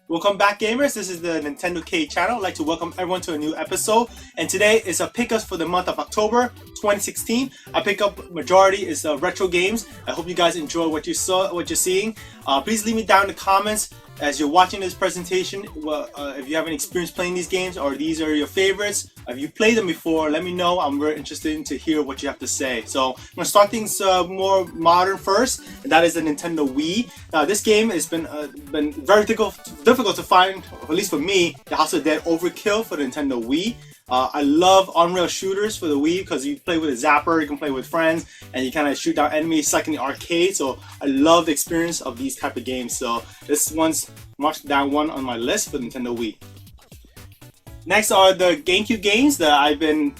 Welcome back, gamers. This is the NintendoCade channel. I'd like to welcome everyone to a new episode. And today is a pickups for the month of October 2016. I pick up majority is retro games. I hope you guys enjoy what you're seeing. Please leave me down in the comments as you're watching this presentation. If you have any experience playing these games, or these are your favorites. If you played them before, let me know. I'm very interested to hear what you have to say. So I'm gonna start things more modern first, and that is the Nintendo Wii. Now this game has been very difficult to find, at least for me. The House of Dead overkill for the Nintendo Wii. I love on-rail shooters for the Wii because you play with a zapper, you can play with friends, and you kind of shoot down enemies like in the arcade. So I love the experience of these type of games. So this one's marked down one on my list for the Nintendo Wii. Next are the GameCube games that I've been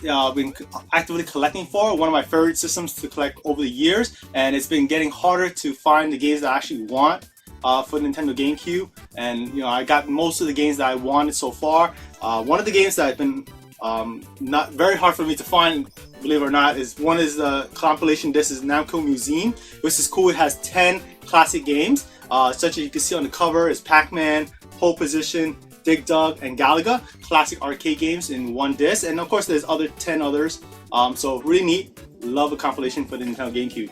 actively collecting for. One of my favorite systems to collect over the years, and it's been getting harder to find the games that I actually want for Nintendo GameCube. And I got most of the games that I wanted so far. One of the games that have been not very hard for me to find, believe it or not, is the compilation disc is Naboo Museum, which is cool. It has 10 classic games, such as you can see on the cover is Pac-Man, Pole Position, Dig Dug, and Galaga, classic arcade games in one disc. And of course there's 10 others, so really neat. Love a compilation for the Nintendo GameCube.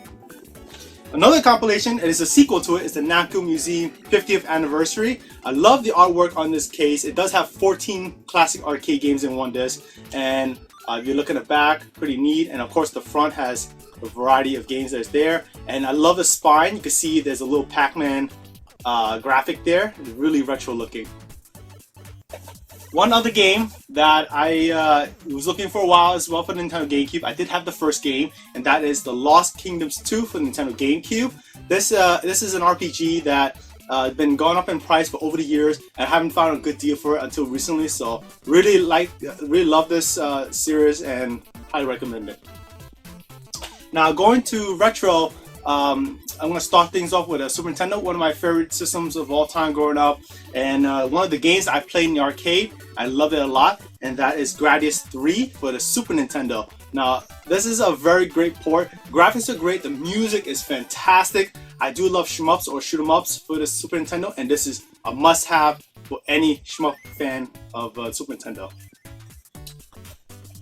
Another compilation, and it's a sequel to it, is the Naboo Museum 50th Anniversary. I love the artwork on this case. It does have 14 classic arcade games in one disc, and if you look at the back, pretty neat. And of course the front has a variety of games that's there. And I love the spine. You can see there's a little Pac-Man graphic there. It's really retro looking. One other game that I was looking for a while as well for the Nintendo GameCube. I did have the first game, and that is the Lost Kingdoms 2 for the Nintendo GameCube. This is an RPG that has been going up in price for over the years, and I haven't found a good deal for it until recently. So really love this series and highly recommend it. Now going to retro. I'm going to start things off with a Super Nintendo, one of my favorite systems of all time growing up, and one of the games I played in the arcade. I love it a lot, and that is Gradius 3 for the Super Nintendo. Now, this is a very great port. Graphics are great, the music is fantastic. I do love shmups or shoot 'em ups for the Super Nintendo, and this is a must-have for any shmup fan of Super Nintendo.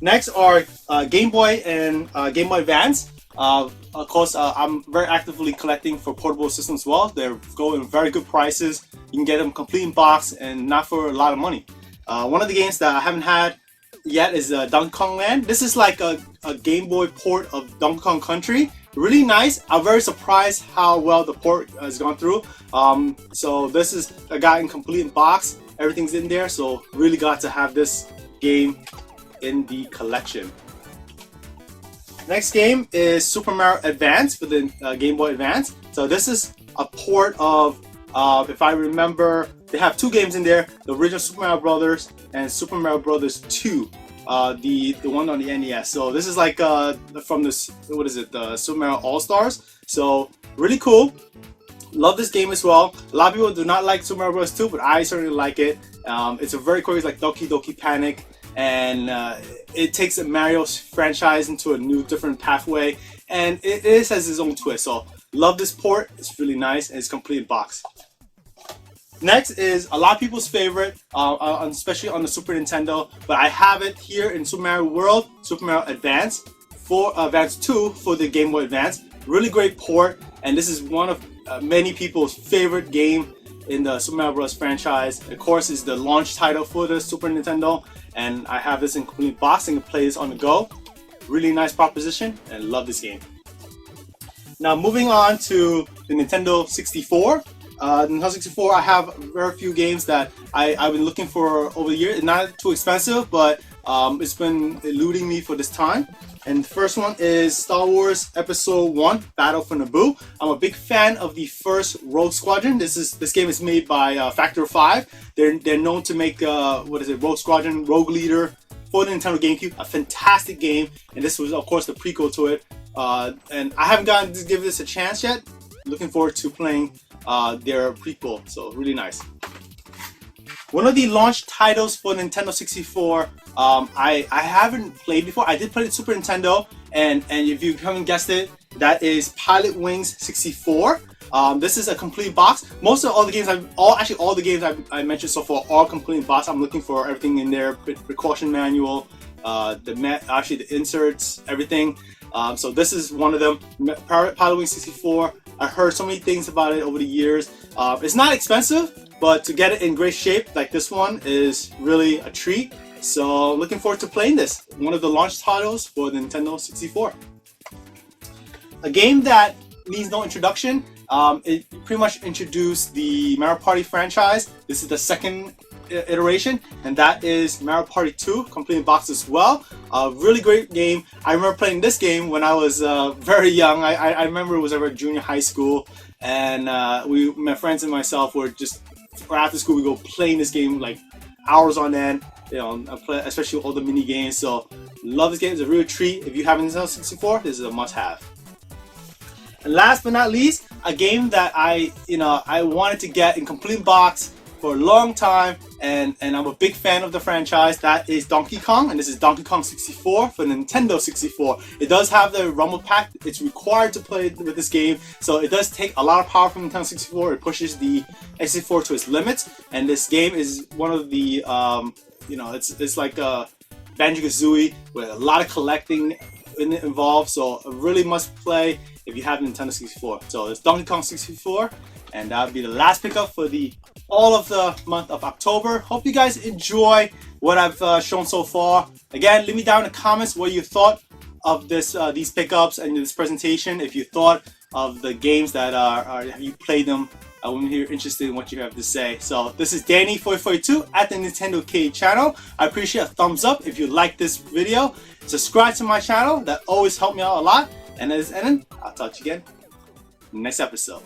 Next are Game Boy and Game Boy Advance. Of course, I'm very actively collecting for portable systems as well. They're going very good prices. You can get them complete in box and not for a lot of money. One of the games that I haven't had yet is Donkey Kong Land. This is like a Game Boy port of Donkey Kong Country. Really nice. I'm very surprised how well the port has gone through. So this is I got in complete in box. Everything's in there. So really glad to have this game in the collection. Next game is Super Mario Advance for the Game Boy Advance. So this is a port of, if I remember, they have two games in there: the original Super Mario Brothers and Super Mario Brothers 2, the one on the NES. So this is like from this, what is it, the Super Mario All Stars. So really cool. Love this game as well. A lot of people do not like Super Mario Bros. 2, but I certainly like it. It's a very cool. It's like Doki Doki Panic. And it takes a Mario franchise into a new different pathway, and it has its own twist. So love this port. It's really nice, and it's complete in box. Next is a lot of people's favorite, especially on the Super Nintendo, but I have it here in Super Mario World, Super Mario Advance for Advance 2 for the Game Boy Advance. Really great port, and this is one of many people's favorite game in the Super Mario Bros. Franchise. Of course, it's the launch title for the Super Nintendo. And I have this in complete box and can play this on the go. Really nice proposition, and love this game. Now moving on to the Nintendo 64. Nintendo 64, I have very few games that I've been looking for over the years. Not too expensive, but it's been eluding me for this time. And the first one is Star Wars Episode 1, Battle for Naboo. I'm a big fan of the first Rogue Squadron. This game is made by Factor 5. They're known to make Rogue Squadron, Rogue Leader for the Nintendo GameCube. A fantastic game, and this was of course the prequel to it. And I haven't gotten to give this a chance yet. Looking forward to playing their prequel. So really nice. One of the launch titles for Nintendo 64, I haven't played before. I did play the Super Nintendo, and if you haven't guessed it, That is Pilotwings 64. This is a complete box. Most of all the games all the games I mentioned so far are complete box. I'm looking for everything in there: precaution manual, the inserts, everything. So this is one of them. Pilotwings 64. I heard so many things about it over the years. It's not expensive, but to get it in great shape like this one is really a treat. So looking forward to playing this. One of the launch titles for the Nintendo 64. A game that needs no introduction. It pretty much introduced the Mario Party franchise. This is the second iteration, and that is Mario Party 2, complete in box as well. A really great game. I remember playing this game when I was very young. I remember it was over junior high school, and my friends and myself were just, after school, we go playing this game like hours on end. You know, especially all the mini games. So love this game. It's a real treat. If you have a Nintendo 64, this is a must-have. And last but not least, a game that I wanted to get in complete box for a long time, and I'm a big fan of the franchise. That is Donkey Kong, and this is Donkey Kong 64 for Nintendo 64. It does have the Rumble Pack. It's required to play with this game, so it does take a lot of power from Nintendo 64. It pushes the N64 to its limits, and this game is one of the it's like a Banjo-Kazooie with a lot of collecting involved, so a really must play if you have Nintendo 64. So it's Donkey Kong 64, and that would be the last pickup for all of the month of October. Hope you guys enjoy what I've shown so far. Again, leave me down in the comments what you thought of these pickups and this presentation. If you thought of the games that have you played them, I'm interested in what you have to say. So this is Danny442 at the NintendoCade channel. I appreciate a thumbs up if you like this video. Subscribe to my channel. That always helps me out a lot. And as I'll talk to you again next episode.